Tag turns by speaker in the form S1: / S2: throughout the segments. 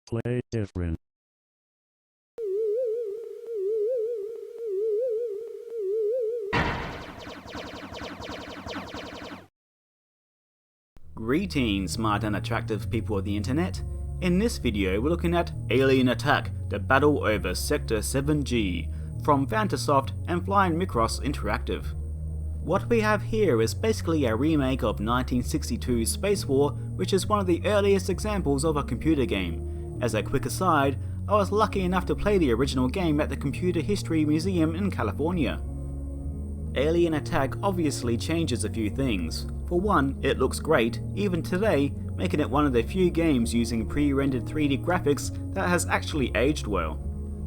S1: Play different.
S2: Greetings, smart and attractive people of the internet. In this video we're looking at Alien Attack, the battle over Sector 7G, from Fantasoft and Flying Mikros Interactive. What we have here is basically a remake of 1962's Space War, which is one of the earliest examples of a computer game. As a quick aside, I was lucky enough to play the original game at the Computer History Museum in California. Alien Attack obviously changes a few things. For one, it looks great, even today, making it one of the few games using pre-rendered 3D graphics that has actually aged well.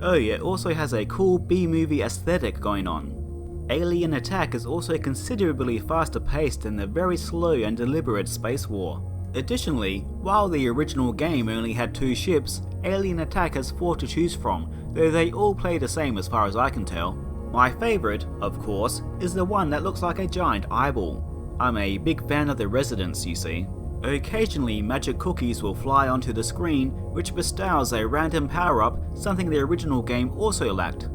S2: Oh yeah, it also has a cool B-movie aesthetic going on. Alien Attack is also considerably faster paced than the very slow and deliberate Space War. Additionally, while the original game only had 2 ships, Alien Attack has 4 to choose from, though they all play the same as far as I can tell. My favourite, of course, is the one that looks like a giant eyeball. I'm a big fan of the residents, you see. Occasionally magic cookies will fly onto the screen, which bestows a random power-up, something the original game also lacked.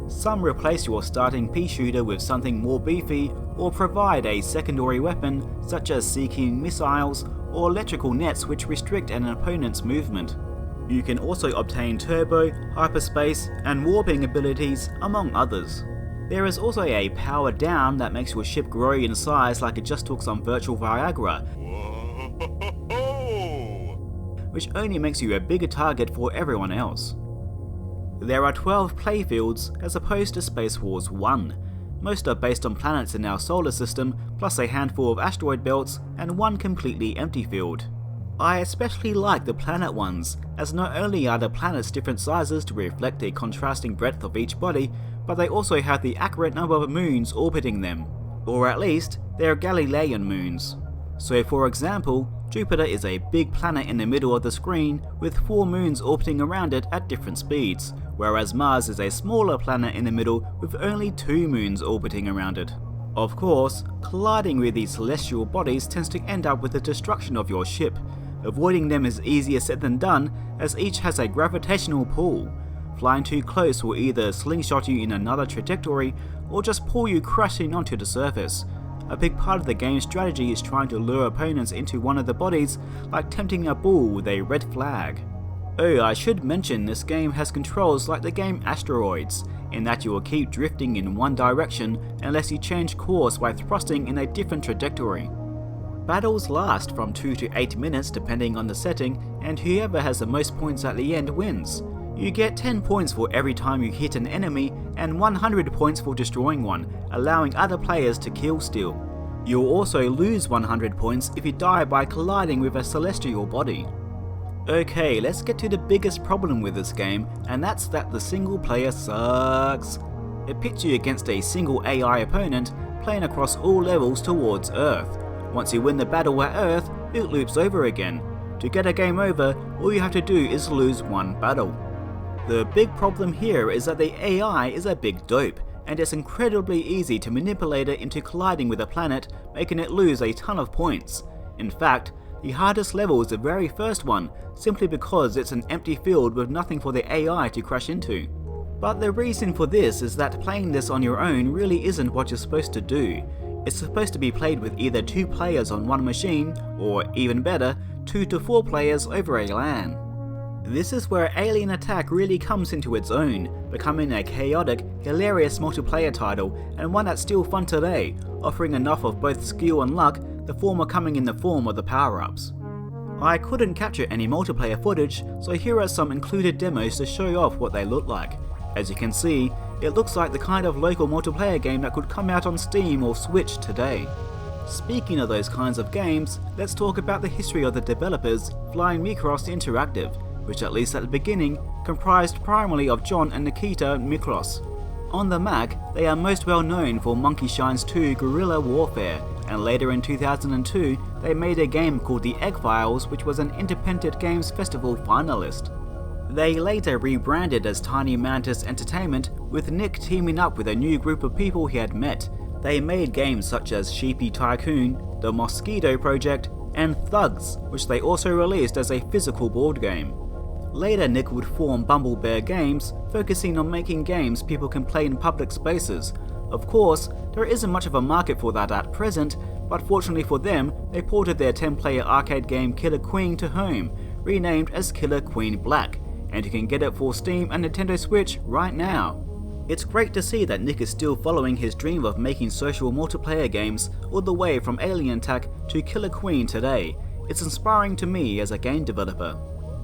S2: Some replace your starting pea shooter with something more beefy, or provide a secondary weapon such as seeking missiles or electrical nets which restrict an opponent's movement. You can also obtain turbo, hyperspace, and warping abilities, among others. There is also a power down that makes your ship grow in size like it just took some virtual Viagra, which only makes you a bigger target for everyone else. There are 12 playfields as opposed to Space Wars 1. Most are based on planets in our solar system, plus a handful of asteroid belts and one completely empty field. I especially like the planet ones, as not only are the planets different sizes to reflect the contrasting breadth of each body, but they also have the accurate number of moons orbiting them. Or at least, they're Galilean moons. So for example, Jupiter is a big planet in the middle of the screen with 4 moons orbiting around it at different speeds, whereas Mars is a smaller planet in the middle with only 2 moons orbiting around it. Of course, colliding with these celestial bodies tends to end up with the destruction of your ship. Avoiding them is easier said than done, as each has a gravitational pull. Flying too close will either slingshot you in another trajectory or just pull you crashing onto the surface. A big part of the game's strategy is trying to lure opponents into one of the bodies, like tempting a bull with a red flag. Oh, I should mention this game has controls like the game Asteroids, in that you will keep drifting in one direction unless you change course by thrusting in a different trajectory. Battles last from 2 to 8 minutes depending on the setting, and whoever has the most points at the end wins. You get 10 points for every time you hit an enemy, and 100 points for destroying one, allowing other players to kill steal. You'll also lose 100 points if you die by colliding with a celestial body. Okay, let's get to the biggest problem with this game, and that's that the single player sucks. It pits you against a single AI opponent, playing across all levels towards Earth. Once you win the battle at Earth, it loops over again. To get a game over, all you have to do is lose one battle. The big problem here is that the AI is a big dope, and it's incredibly easy to manipulate it into colliding with a planet, making it lose a ton of points. In fact, the hardest level is the very first one, simply because it's an empty field with nothing for the AI to crash into. But the reason for this is that playing this on your own really isn't what you're supposed to do. It's supposed to be played with either 2 players on one machine, or even better, 2 to 4 players over a LAN. This is where Alien Attack really comes into its own, becoming a chaotic, hilarious multiplayer title, and one that's still fun today, offering enough of both skill and luck, the former coming in the form of the power-ups. I couldn't capture any multiplayer footage, so here are some included demos to show off what they look like. As you can see, it looks like the kind of local multiplayer game that could come out on Steam or Switch today. Speaking of those kinds of games, let's talk about the history of the developers, Flying Mikros Interactive, which at least at the beginning, comprised primarily of John and Nikita Mikros. On the Mac, they are most well known for Monkey Shines 2 Guerrilla Warfare, and later in 2002, they made a game called The Egg Files, which was an Independent Games Festival finalist. They later rebranded as Tiny Mantis Entertainment, with Nick teaming up with a new group of people he had met. They made games such as Sheepy Tycoon, The Mosquito Project, and Thugs, which they also released as a physical board game. Later Nick would form Bumble Bear Games, focusing on making games people can play in public spaces. Of course, there isn't much of a market for that at present, but fortunately for them, they ported their 10-player arcade game Killer Queen to home, renamed as Killer Queen Black, and you can get it for Steam and Nintendo Switch right now. It's great to see that Nick is still following his dream of making social multiplayer games all the way from Alien Attack to Killer Queen today. It's inspiring to me as a game developer.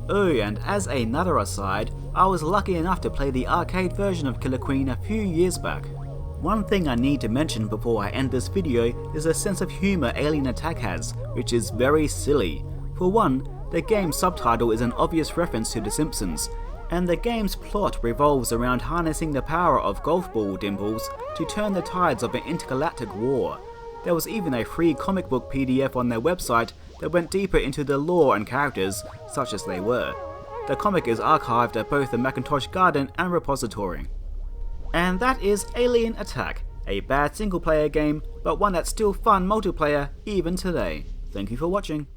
S2: Oh, and as another aside, I was lucky enough to play the arcade version of Killer Queen a few years back. One thing I need to mention before I end this video is the sense of humour Alien Attack has, which is very silly. For one, the game's subtitle is an obvious reference to The Simpsons, and the game's plot revolves around harnessing the power of golf ball dimples to turn the tides of an intergalactic war. There was even a free comic book PDF on their website that went deeper into the lore and characters, such as they were. The comic is archived at both the Macintosh Garden and repository. And that is Alien Attack, a bad single player game, but one that's still fun multiplayer even today. Thank you for watching.